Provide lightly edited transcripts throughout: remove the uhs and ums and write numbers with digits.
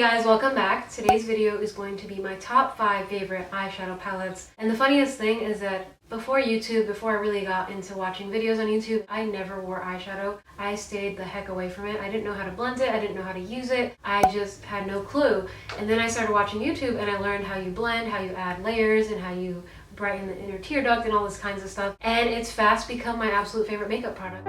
guys, welcome back. Today's video is going to be my top 5 favorite eyeshadow palettes. And the funniest thing is that before I really got into watching videos on YouTube, I never wore eyeshadow. I stayed the heck away from it. I didn't know how to blend it. I didn't know how to use it. I just had no clue. And then I started watching YouTube and I learned how you blend, how you add layers, and how you brighten the inner tear duct and all this kinds of stuff. And it's fast become my absolute favorite makeup product.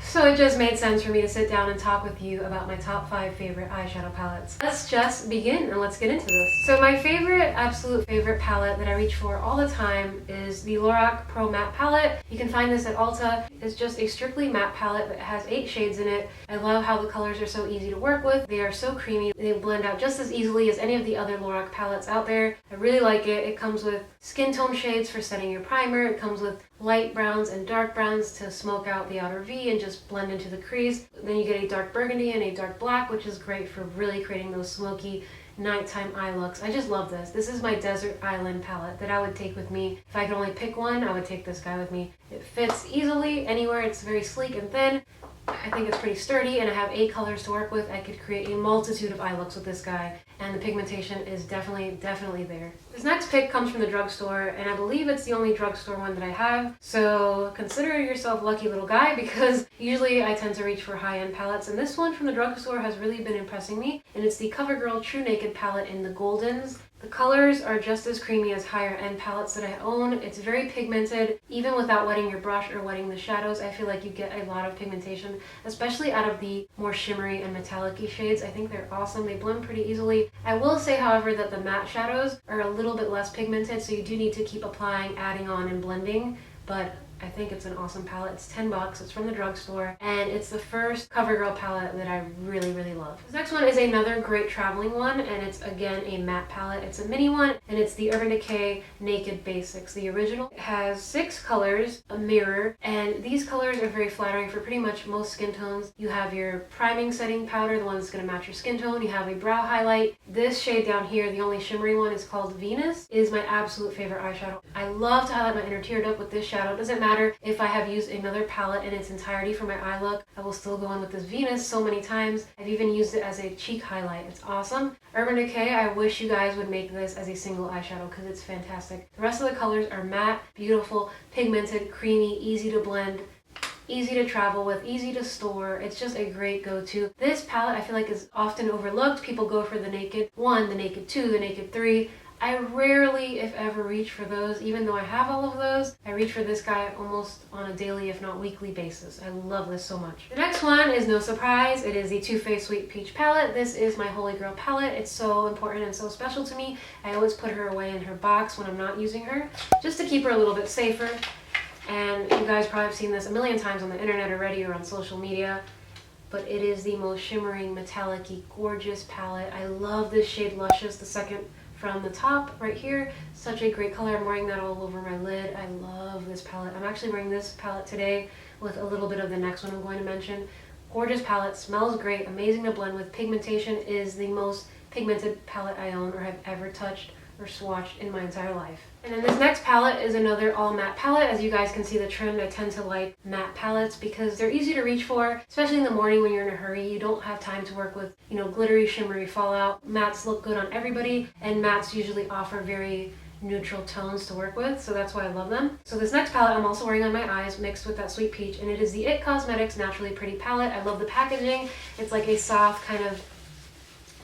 So it just made sense for me to sit down and talk with you about my top 5 favorite eyeshadow palettes. Let's just begin and let's get into this. So my absolute favorite palette that I reach for all the time is the Lorac Pro Matte Palette. You can find this at Ulta. It's just a strictly matte palette that has 8 shades in it. I love how the colors are so easy to work with. They are so creamy. They blend out just as easily as any of the other Lorac palettes out there. I really like it. It comes with skin tone shades for setting your primer. It comes with light browns and dark browns to smoke out the outer V and just blend into the crease. Then you get a dark burgundy and a dark black, which is great for really creating those smoky nighttime eye looks. I just love this. This is my desert island palette that I would take with me. If I could only pick one, I would take this guy with me. It fits easily anywhere. It's very sleek and thin. I think it's pretty sturdy, and I have 8 colors to work with. I could create a multitude of eye looks with this guy, and the pigmentation is definitely there. This next pick comes from the drugstore, and I believe it's the only drugstore one that I have, so consider yourself lucky little guy, because usually I tend to reach for high-end palettes, and this one from the drugstore has really been impressing me, and it's the Covergirl True Naked palette in the Goldens. The colors are just as creamy as higher end palettes that I own. It's very pigmented. Even without wetting your brush or wetting the shadows, I feel like you get a lot of pigmentation, especially out of the more shimmery and metallic-y shades. I think they're awesome. They blend pretty easily. I will say, however, that the matte shadows are a little bit less pigmented, so you do need to keep applying, adding on, and blending, but I think it's an awesome palette. It's $10. It's from the drugstore, and it's the first CoverGirl palette that I really love. This next one is another great traveling one, and it's again a matte palette. It's a mini one, and it's the Urban Decay Naked Basics. The original has 6 colors, a mirror, and these colors are very flattering for pretty much most skin tones. You have your priming setting powder, the one that's going to match your skin tone. You have a brow highlight. This shade down here, the only shimmery one, is called Venus, is my absolute favorite eyeshadow. I love to highlight my inner tear duct with this shadow. It doesn't matter if I have used another palette in its entirety for my eye look. I will still go in with this Venus so many times. I've even used it as a cheek highlight. It's awesome. Urban Decay, I wish you guys would make this as a single eyeshadow because it's fantastic. The rest of the colors are matte, beautiful, pigmented, creamy, easy to blend, easy to travel with, easy to store. It's just a great go-to. This palette I feel like is often overlooked. People go for the Naked 1, the Naked 2, the Naked 3. I rarely, if ever, reach for those. Even though I have all of those, I reach for this guy almost on a daily, if not weekly basis. I love this so much. The next one is no surprise. It is the Too Faced Sweet Peach palette. This is my holy grail palette. It's so important and so special to me. I always put her away in her box when I'm not using her, just to keep her a little bit safer. And you guys probably have seen this a million times on the internet already or on social media, but it is the most shimmering, metallic-y, gorgeous palette. I love this shade Luscious, the second from the top right here. Such a great color. I'm wearing that all over my lid. I love this palette. I'm actually wearing this palette today with a little bit of the next one I'm going to mention. Gorgeous palette, smells great, amazing to blend with. Pigmentation is the most pigmented palette I own or have ever touched or swatched in my entire life. And then this next palette is another all matte palette. As you guys can see the trend, I tend to like matte palettes because they're easy to reach for, especially in the morning when you're in a hurry. You don't have time to work with, glittery, shimmery fallout. Mattes look good on everybody, and mattes usually offer very neutral tones to work with, so that's why I love them. So this next palette I'm also wearing on my eyes mixed with that Sweet Peach, and it is the IT Cosmetics Naturally Pretty palette. I love the packaging. It's like a soft kind of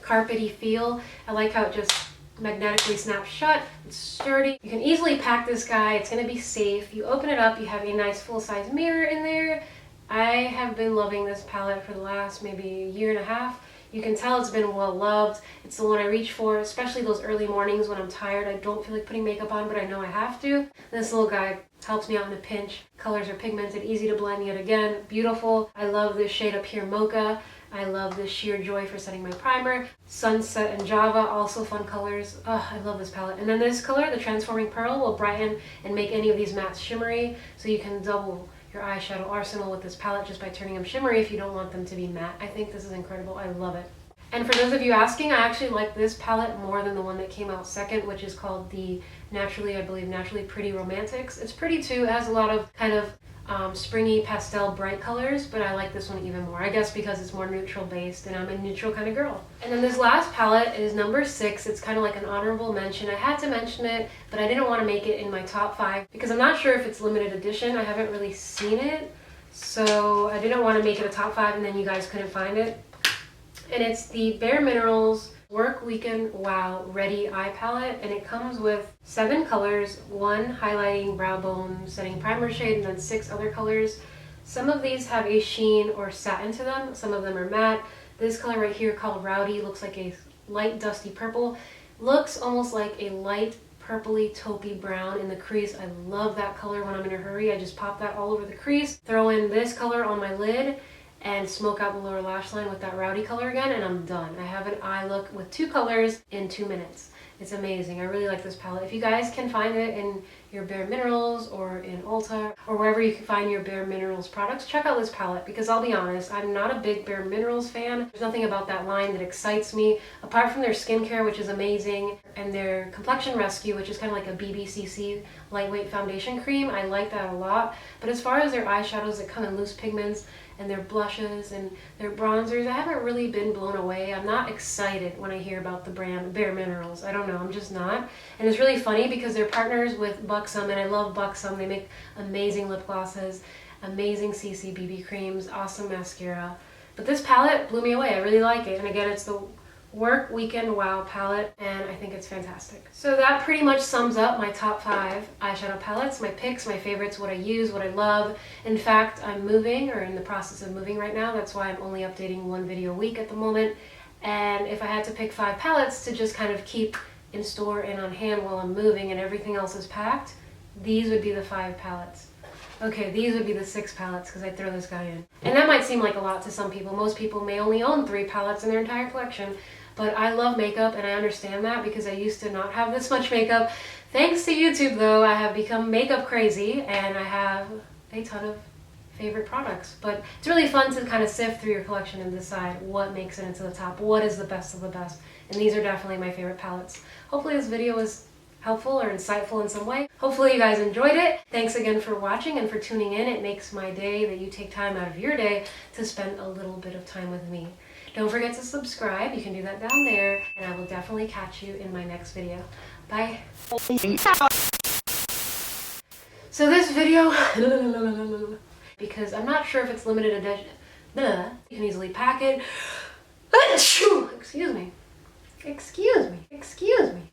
carpety feel. I like how it just magnetically snaps shut. It's sturdy. You can easily pack this guy. It's going to be safe. You open it up, you have a nice full-size mirror in there. I have been loving this palette for the last maybe a year and a half. You can tell it's been well loved. It's the one I reach for, especially those early mornings when I'm tired. I don't feel like putting makeup on, but I know I have to. This little guy helps me out in a pinch. Colors are pigmented, easy to blend yet again. Beautiful. I love this shade up here, Mocha. I love this Sheer Joy for setting my primer. Sunset and Java, also fun colors. Oh, I love this palette. And then this color, the Transforming Pearl, will brighten and make any of these mattes shimmery, so you can double your eyeshadow arsenal with this palette just by turning them shimmery if you don't want them to be matte. I think this is incredible. I love it. And for those of you asking, I actually like this palette more than the one that came out second, which is called the Naturally, I believe, Naturally Pretty Romantics. It's pretty too. It has a lot of kind of springy pastel bright colors, but I like this one even more. I guess because it's more neutral based and I'm a neutral kind of girl. And then this last palette is number 6. It's kind of like an honorable mention. I had to mention it, but I didn't want to make it in my top 5 because I'm not sure if it's limited edition. I haven't really seen it, so I didn't want to make it a top 5 and then you guys couldn't find it. And it's the Bare Minerals Work Weekend Wow Ready Eye Palette, and it comes with 7 colors, 1 highlighting brow bone setting primer shade, and then 6 other colors. Some of these have a sheen or satin to them, some of them are matte. This color right here called Rowdy looks like a light dusty purple, looks almost like a light purpley taupey brown in the crease. I love that color when I'm in a hurry. I just pop that all over the crease, throw in this color on my lid, and smoke out the lower lash line with that Rowdy color again, and I'm done. I have an eye look with 2 colors in 2 minutes. It's amazing. I really like this palette. If you guys can find it in your Bare Minerals or in Ulta or wherever you can find your Bare Minerals products, check out this palette because I'll be honest, I'm not a big Bare Minerals fan. There's nothing about that line that excites me apart from their skincare, which is amazing, and their Complexion Rescue, which is kind of like a BBCC lightweight foundation cream. I like that a lot. But as far as their eyeshadows that come in loose pigments, and their blushes and their bronzers, I haven't really been blown away. I'm not excited when I hear about the brand Bare Minerals. I don't know, I'm just not. And it's really funny because they're partners with Buxom, and I love Buxom. They make amazing lip glosses, amazing CC BB creams, awesome mascara. But this palette blew me away. I really like it. And again, it's the Work Weekend Wow palette, and I think it's fantastic. So that pretty much sums up my top 5 eyeshadow palettes, my picks, my favorites, what I use, what I love. In fact, I'm moving, or in the process of moving right now. That's why I'm only updating 1 video a week at the moment. And if I had to pick 5 palettes to just kind of keep in store and on hand while I'm moving and everything else is packed, these would be the 5 palettes. Okay, these would be the 6 palettes because I throw this guy in. And that might seem like a lot to some people. Most people may only own 3 palettes in their entire collection. But I love makeup, and I understand that because I used to not have this much makeup. Thanks to YouTube, though, I have become makeup crazy, and I have a ton of favorite products. But it's really fun to kind of sift through your collection and decide what makes it into the top, what is the best of the best. And these are definitely my favorite palettes. Hopefully this video was helpful or insightful in some way. Hopefully you guys enjoyed it. Thanks again for watching and for tuning in. It makes my day that you take time out of your day to spend a little bit of time with me. Don't forget to subscribe. You can do that down there, and I will definitely catch you in my next video. Bye. So this video, because I'm not sure if it's limited edition, you can easily pack it. Excuse me. Excuse me. Excuse me.